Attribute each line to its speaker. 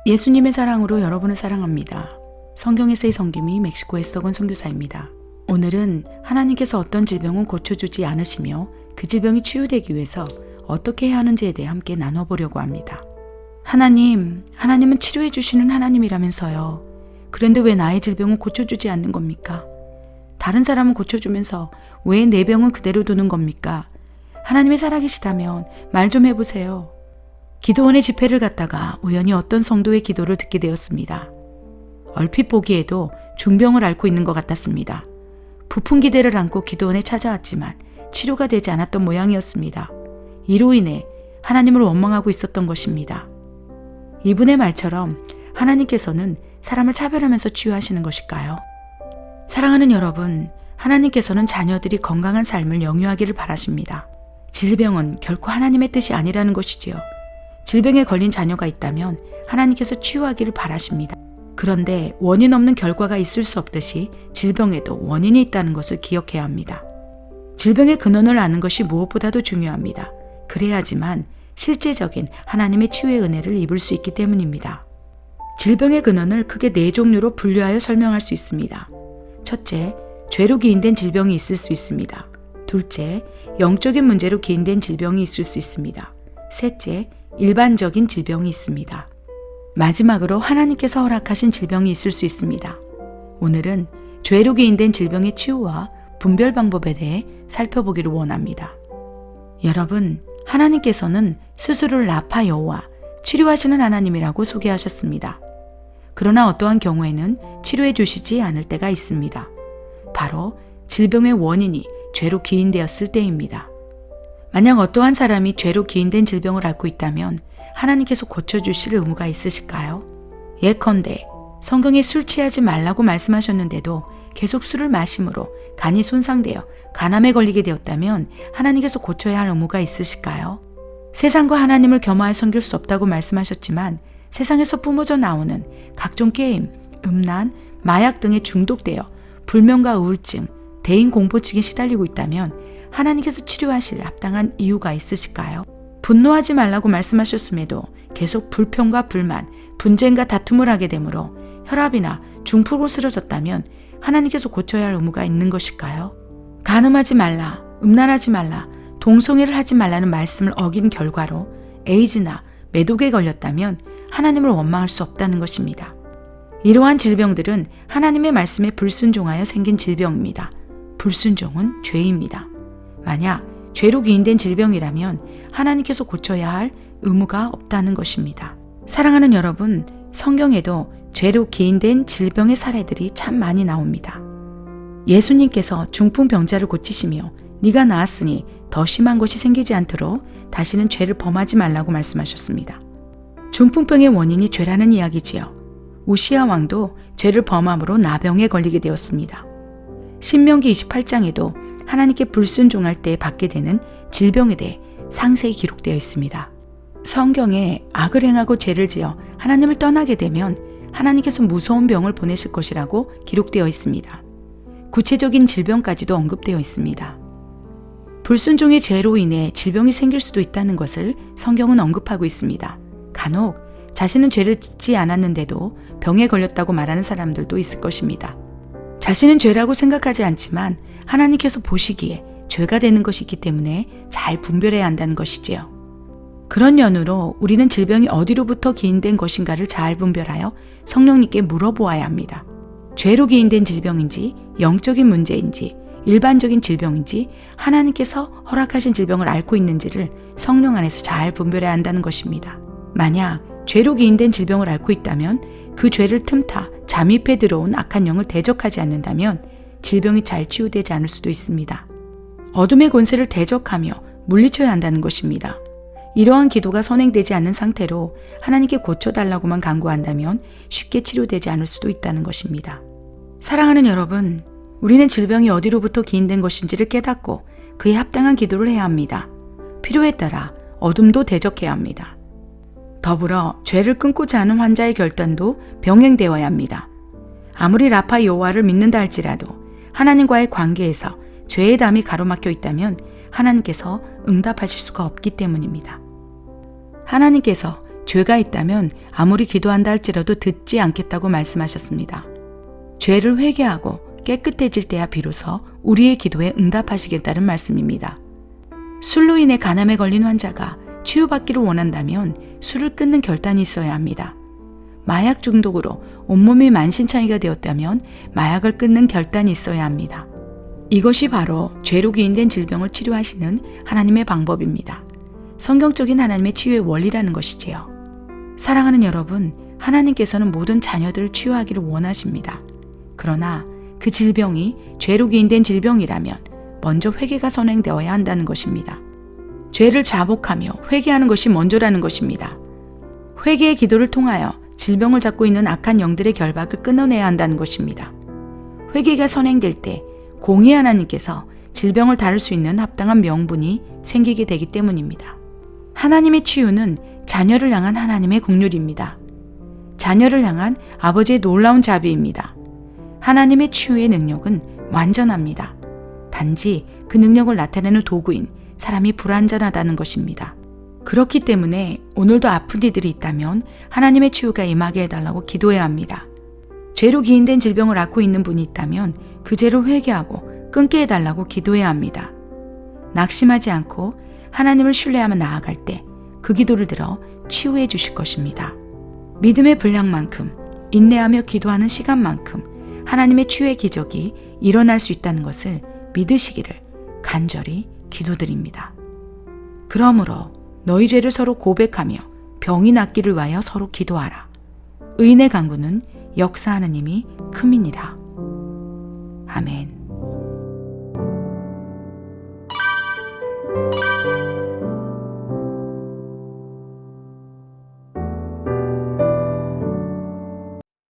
Speaker 1: 예수님의 사랑으로 여러분을 사랑합니다. 성경에서의 섬김이 멕시코의 서건 선교사입니다. 오늘은 하나님께서 어떤 질병은 고쳐주지 않으시며 그 질병이 치유되기 위해서 어떻게 해야 하는지에 대해 함께 나눠보려고 합니다. 하나님은 치료해 주시는 하나님이라면서요. 그런데 왜 나의 질병은 고쳐주지 않는 겁니까? 다른 사람은 고쳐주면서 왜 내 병은 그대로 두는 겁니까? 하나님이 살아계시다면 말 좀 해보세요. 기도원의 집회를 갔다가 우연히 어떤 성도의 기도를 듣게 되었습니다. 얼핏 보기에도 중병을 앓고 있는 것 같았습니다. 부푼 기대를 안고 기도원에 찾아왔지만 치료가 되지 않았던 모양이었습니다. 이로 인해 하나님을 원망하고 있었던 것입니다. 이분의 말처럼 하나님께서는 사람을 차별하면서 치유하시는 것일까요? 사랑하는 여러분, 하나님께서는 자녀들이 건강한 삶을 영유하기를 바라십니다. 질병은 결코 하나님의 뜻이 아니라는 것이지요. 질병에 걸린 자녀가 있다면 하나님께서 치유하기를 바라십니다. 그런데 원인 없는 결과가 있을 수 없듯이 질병에도 원인이 있다는 것을 기억해야 합니다. 질병의 근원을 아는 것이 무엇보다도 중요합니다. 그래야지만 실제적인 하나님의 치유의 은혜를 입을 수 있기 때문입니다. 질병의 근원을 크게 4종류로 분류하여 설명할 수 있습니다. 첫째, 죄로 기인된 질병이 있을 수 있습니다. 둘째, 영적인 문제로 기인된 질병이 있을 수 있습니다. 셋째, 일반적인 질병이 있습니다. 마지막으로 하나님께서 허락하신 질병이 있을 수 있습니다. 오늘은 죄로 기인된 질병의 치유와 분별 방법에 대해 살펴보기를 원합니다. 여러분, 하나님께서는 스스로를 라파 여호와, 치료하시는 하나님이라고 소개하셨습니다. 그러나 어떠한 경우에는 치료해 주시지 않을 때가 있습니다. 바로 질병의 원인이 죄로 기인되었을 때입니다. 만약 어떠한 사람이 죄로 기인된 질병을 앓고 있다면 하나님께서 고쳐주실 의무가 있으실까요? 예컨대 성경에 술 취하지 말라고 말씀하셨는데도 계속 술을 마심으로 간이 손상되어 간암에 걸리게 되었다면 하나님께서 고쳐야 할 의무가 있으실까요? 세상과 하나님을 겸하여 섬길 수 없다고 말씀하셨지만 세상에서 뿜어져 나오는 각종 게임, 음란, 마약 등에 중독되어 불면과 우울증, 대인 공포증에 시달리고 있다면 하나님께서 치료하실 합당한 이유가 있으실까요? 분노하지 말라고 말씀하셨음에도 계속 불평과 불만, 분쟁과 다툼을 하게 되므로 혈압이나 중풍으로 쓰러졌다면 하나님께서 고쳐야 할 의무가 있는 것일까요? 간음하지 말라, 음란하지 말라, 동성애를 하지 말라는 말씀을 어긴 결과로 에이즈나 매독에 걸렸다면 하나님을 원망할 수 없다는 것입니다. 이러한 질병들은 하나님의 말씀에 불순종하여 생긴 질병입니다. 불순종은 죄입니다. 만약 죄로 기인된 질병이라면 하나님께서 고쳐야 할 의무가 없다는 것입니다. 사랑하는 여러분, 성경에도 죄로 기인된 질병의 사례들이 참 많이 나옵니다. 예수님께서 중풍병자를 고치시며 네가 나았으니 더 심한 것이 생기지 않도록 다시는 죄를 범하지 말라고 말씀하셨습니다. 중풍병의 원인이 죄라는 이야기지요. 우시야 왕도 죄를 범함으로 나병에 걸리게 되었습니다. 신명기 28장에도 하나님께 불순종할 때 받게 되는 질병에 대해 상세히 기록되어 있습니다. 성경에 악을 행하고 죄를 지어 하나님을 떠나게 되면 하나님께서 무서운 병을 보내실 것이라고 기록되어 있습니다. 구체적인 질병까지도 언급되어 있습니다. 불순종의 죄로 인해 질병이 생길 수도 있다는 것을 성경은 언급하고 있습니다. 간혹 자신은 죄를 짓지 않았는데도 병에 걸렸다고 말하는 사람들도 있을 것입니다. 자신은 죄라고 생각하지 않지만 하나님께서 보시기에 죄가 되는 것이 있기 때문에 잘 분별해야 한다는 것이지요. 그런 연유로 우리는 질병이 어디로부터 기인된 것인가를 잘 분별하여 성령님께 물어보아야 합니다. 죄로 기인된 질병인지, 영적인 문제인지, 일반적인 질병인지, 하나님께서 허락하신 질병을 앓고 있는지를 성령 안에서 잘 분별해야 한다는 것입니다. 만약 죄로 기인된 질병을 앓고 있다면 그 죄를 틈타 잠입해 들어온 악한 영을 대적하지 않는다면 질병이 잘 치유되지 않을 수도 있습니다. 어둠의 권세를 대적하며 물리쳐야 한다는 것입니다. 이러한 기도가 선행되지 않는 상태로 하나님께 고쳐달라고만 간구한다면 쉽게 치료되지 않을 수도 있다는 것입니다. 사랑하는 여러분, 우리는 질병이 어디로부터 기인된 것인지를 깨닫고 그에 합당한 기도를 해야 합니다. 필요에 따라 어둠도 대적해야 합니다. 더불어 죄를 끊고자 하는 환자의 결단도 병행되어야 합니다. 아무리 라파 여호와를 믿는다 할지라도 하나님과의 관계에서 죄의 담이 가로막혀 있다면 하나님께서 응답하실 수가 없기 때문입니다. 하나님께서 죄가 있다면 아무리 기도한다 할지라도 듣지 않겠다고 말씀하셨습니다. 죄를 회개하고 깨끗해질 때야 비로소 우리의 기도에 응답하시겠다는 말씀입니다. 술로 인해 간암에 걸린 환자가 치유받기를 원한다면 술을 끊는 결단이 있어야 합니다. 마약 중독으로 온몸이 만신창이가 되었다면 마약을 끊는 결단이 있어야 합니다. 이것이 바로 죄로 기인된 질병을 치료하시는 하나님의 방법입니다. 성경적인 하나님의 치유의 원리라는 것이지요. 사랑하는 여러분, 하나님께서는 모든 자녀들을 치유하기를 원하십니다. 그러나 그 질병이 죄로 기인된 질병이라면 먼저 회개가 선행되어야 한다는 것입니다. 죄를 자복하며 회개하는 것이 먼저라는 것입니다. 회개의 기도를 통하여 질병을 잡고 있는 악한 영들의 결박을 끊어내야 한다는 것입니다. 회개가 선행될 때 공의 하나님께서 질병을 다룰 수 있는 합당한 명분이 생기게 되기 때문입니다. 하나님의 치유는 자녀를 향한 하나님의 긍휼입니다. 자녀를 향한 아버지의 놀라운 자비입니다. 하나님의 치유의 능력은 완전합니다. 단지 그 능력을 나타내는 도구인 사람이 불완전하다는 것입니다. 그렇기 때문에 오늘도 아픈 이들이 있다면 하나님의 치유가 임하게 해달라고 기도해야 합니다. 죄로 기인된 질병을 앓고 있는 분이 있다면 그 죄를 회개하고 끊게 해달라고 기도해야 합니다. 낙심하지 않고 하나님을 신뢰하며 나아갈 때 그 기도를 들어 치유해 주실 것입니다. 믿음의 분량만큼 인내하며 기도하는 시간만큼 하나님의 치유의 기적이 일어날 수 있다는 것을 믿으시기를 간절히 기도드립니다. 그러므로 너희 죄를 서로 고백하며 병이 낫기를 위하여 서로 기도하라. 의인의 간구는 역사하는 힘이 큼이니라. 아멘.